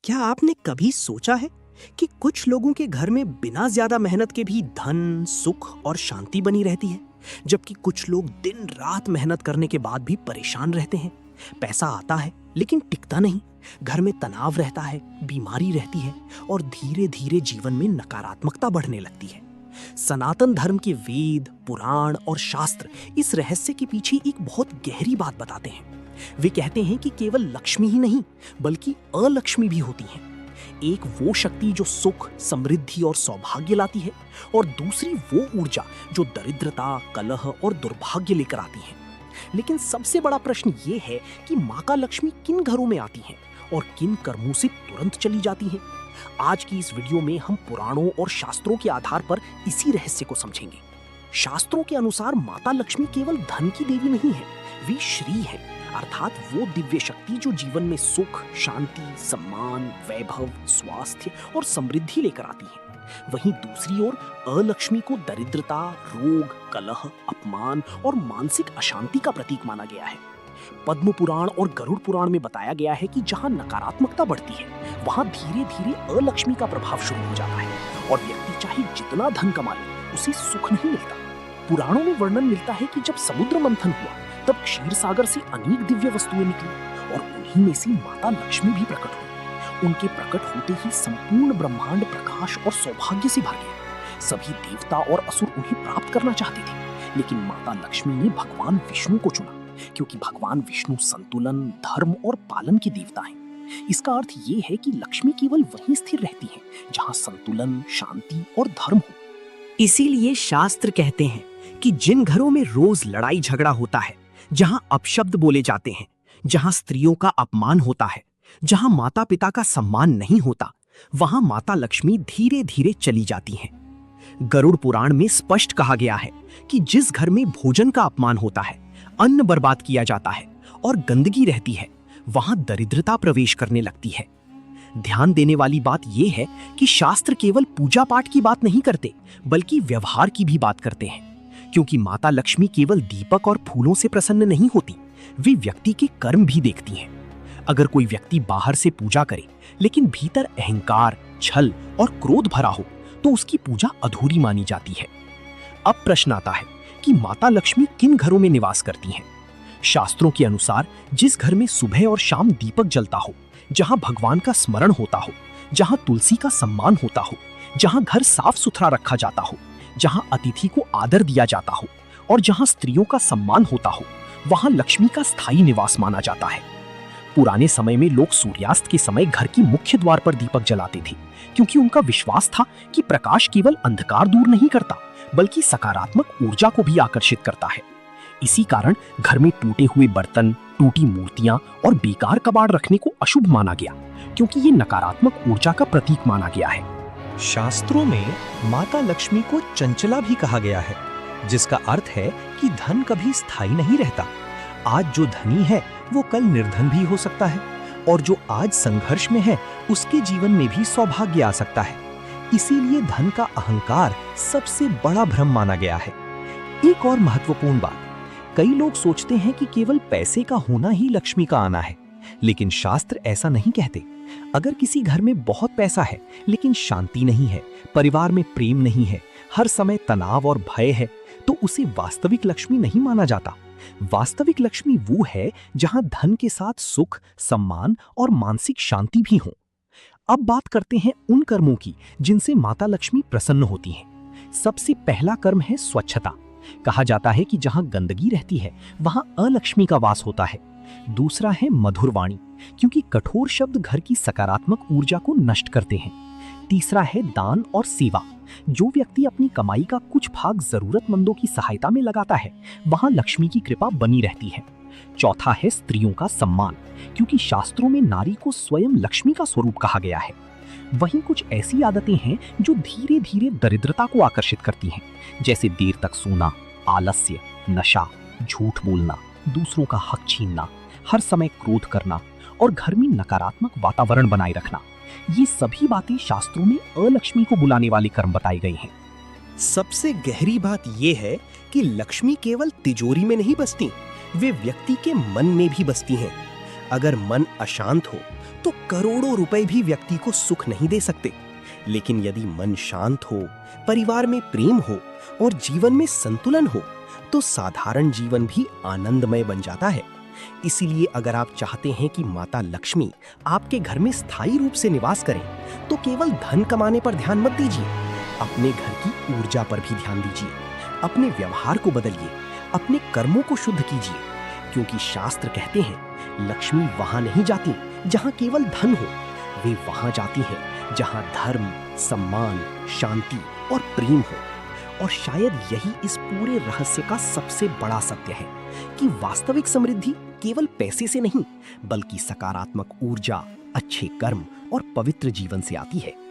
क्या आपने कभी सोचा है कि कुछ लोगों के घर में बिना ज्यादा मेहनत के भी धन, सुख और शांति बनी रहती है, जबकि कुछ लोग दिन रात मेहनत करने के बाद भी परेशान रहते हैं। पैसा आता है लेकिन टिकता नहीं, घर में तनाव रहता है, बीमारी रहती है और धीरे धीरे जीवन में नकारात्मकता बढ़ने लगती है। सनातन धर्म के वेद, पुराण और शास्त्र इस रहस्य के पीछे एक बहुत गहरी बात बताते हैं। वे कहते हैं कि केवल लक्ष्मी ही नहीं बल्कि अलक्ष्मी भी होती हैं। एक वो शक्ति जो सुख, समृद्धि और सौभाग्य लाती है और दूसरी वो ऊर्जा जो दरिद्रता, कलह और दुर्भाग्य लेकर आती है। लेकिन सबसे बड़ा प्रश्न ये है कि माता लक्ष्मी किन घरों में आती हैं और किन कर्मों से तुरंत चली जाती हैं। आज की इस वीडियो में हम पुराणों और शास्त्रों के आधार पर इसी रहस्य को समझेंगे। शास्त्रों के अनुसार माता लक्ष्मी केवल धन की देवी नहीं है, वे श्री है, अर्थात वो दिव्य शक्ति जो जीवन में सुख, शांति, सम्मान, वैभव, स्वास्थ्य और समृद्धि लेकर आती है। वहीं दूसरी ओर अलक्ष्मी को दरिद्रता, रोग, कलह, अपमान और मानसिक अशांति का प्रतीक माना गया है। पद्म पुराण और गरुड़ पुराण में बताया गया है कि जहां नकारात्मकता बढ़ती है, वहां धीरे धीरे अलक्ष्मी का प्रभाव शुरू हो जाता है और व्यक्ति चाहे जितना धन कमा ले, उसे सुख नहीं मिलता। पुराणों में वर्णन मिलता है कि जब समुद्र मंथन हुआ, तब क्षीर सागर से अनेक दिव्य वस्तुएं निकली और उन्हीं में से माता लक्ष्मी भी प्रकट हुई। उनके प्रकट होते ही संपूर्ण ब्रह्मांड प्रकाश और सौभाग्य से भर गया। सभी देवता और असुर उन्हें प्राप्त करना चाहते थे, लेकिन माता लक्ष्मी ने भगवान विष्णु को चुना, क्योंकि भगवान विष्णु संतुलन, धर्म और पालन के देवता हैं। इसका अर्थ ये है कि लक्ष्मी केवल वहीं स्थिर रहती है जहां संतुलन, शांति और धर्म हो। इसीलिए शास्त्र कहते हैं कि जिन घरों में रोज लड़ाई झगड़ा होता है, जहां अपशब्द बोले जाते हैं, जहां स्त्रियों का अपमान होता है, जहां माता पिता का सम्मान नहीं होता, वहां माता लक्ष्मी धीरे धीरे चली जाती हैं। गरुड़ पुराण में स्पष्ट कहा गया है कि जिस घर में भोजन का अपमान होता है, अन्न बर्बाद किया जाता है और गंदगी रहती है, वहां दरिद्रता प्रवेश करने लगती है। ध्यान देने वाली बात यह है कि शास्त्र केवल पूजा पाठ की बात नहीं करते, बल्कि व्यवहार की भी बात करते हैं, क्योंकि माता लक्ष्मी केवल दीपक और फूलों से प्रसन्न नहीं होती, वे व्यक्ति के कर्म भी देखती हैं। अगर कोई व्यक्ति बाहर से पूजा करे लेकिन भीतर अहंकार, छल और क्रोध भरा हो, तो उसकी पूजा अधूरी मानी जाती है। अब प्रश्न आता है कि माता लक्ष्मी किन घरों में निवास करती हैं। शास्त्रों के अनुसार जिस घर में सुबह और शाम दीपक जलता हो, जहां भगवान का स्मरण होता हो, जहां तुलसी का सम्मान होता हो, जहां घर साफ सुथरा रखा जाता हो, जहां अतिथि को आदर दिया जाता हो और जहां स्त्रियों का सम्मान होता हो, वहां लक्ष्मी का स्थायी निवास माना जाता है। पुराने समय में लोग सूर्यास्त के समय घर की मुख्य द्वार पर दीपक जलाते थे, क्योंकि उनका विश्वास था कि प्रकाश केवल अंधकार दूर नहीं करता, बल्कि सकारात्मक ऊर्जा को भी आकर्षित करता है। इसी कारण घर में टूटे हुए बर्तन, टूटी मूर्तियां और बेकार कबाड़ रखने को अशुभ माना गया, क्योंकि ये नकारात्मक ऊर्जा का प्रतीक माना गया है। शास्त्रों में माता लक्ष्मी को चंचला भी कहा गया है, जिसका अर्थ है कि धन कभी स्थायी नहीं रहता। आज जो धनी है वो कल निर्धन भी हो सकता है, और जो आज संघर्ष में है उसके जीवन में भी सौभाग्य आ सकता है। इसीलिए धन का अहंकार सबसे बड़ा भ्रम माना गया है। एक और महत्वपूर्ण बात, कई लोग सोचते हैं कि केवल पैसे का होना ही लक्ष्मी का आना है, लेकिन शास्त्र ऐसा नहीं कहते। अगर किसी घर में बहुत पैसा है लेकिन शांति नहीं है, परिवार में प्रेम नहीं है, हर समय तनाव और भय है, तो उसे वास्तविक लक्ष्मी नहीं माना जाता। वास्तविक लक्ष्मी वो है जहां धन के साथ सुख, सम्मान और मानसिक शांति भी हो। अब बात करते हैं उन कर्मों की जिनसे माता लक्ष्मी प्रसन्न होती हैं। सबसे पहला कर्म है स्वच्छता। कहा जाता है कि जहां गंदगी रहती है वहां अलक्ष्मी का वास होता है। दूसरा है मधुर वाणी, क्योंकि कठोर शब्द घर की सकारात्मक ऊर्जा को नष्ट करते हैं। तीसरा है दान और सेवा। जो व्यक्ति अपनी कमाई का कुछ भाग जरूरतमंदों की सहायता में लगाता है, वहां लक्ष्मी की कृपा बनी रहती है। चौथा है स्त्रियों का सम्मान, क्योंकि शास्त्रों में नारी को स्वयं लक्ष्मी का स्वरूप कहा गया है। वहीं कुछ ऐसी आदतें हैं जो धीरे धीरे दरिद्रता को आकर्षित करती हैं, जैसे देर तक सोना, आलस्य, नशा, झूठ बोलना, दूसरों का हक छीनना, हर समय क्रोध करना और घर में नकारात्मक वातावरण बनाए रखना। ये सभी बातें शास्त्रों में अलक्ष्मी को बुलाने वाले कर्म बताए गए हैं। सबसे गहरी बात यह है कि लक्ष्मी केवल तिजोरी में नहीं बसती, वे व्यक्ति के मन में भी बसती हैं। अगर मन अशांत हो तो करोड़ों रुपए भी व्यक्ति को सुख नहीं दे सकते। लेकिन यदि मन शांत हो, परिवार में प्रेम हो और जीवन में संतुलन हो, तो साधारण जीवन भी आनंदमय बन जाता है। इसीलिए अगर आप चाहते हैं कि माता लक्ष्मी आपके घर में स्थायी रूप से निवास करें, तो केवल धन कमाने पर ध्यान मत दीजिए, अपने घर की ऊर्जा पर भी ध्यान दीजिए। अपने व्यवहार को बदलिए, अपने कर्मों को शुद्ध कीजिए, क्योंकि शास्त्र कहते हैं लक्ष्मी वहां नहीं जाती जहां केवल धन हो, वे वहां जाती हैं जहां धर्म, सम्मान, शांति और प्रेम हो। और शायद यही इस पूरे रहस्य का सबसे बड़ा सत्य है कि वास्तविक समृद्धि केवल पैसे से नहीं, बल्कि सकारात्मक ऊर्जा, अच्छे कर्म और पवित्र जीवन से आती है।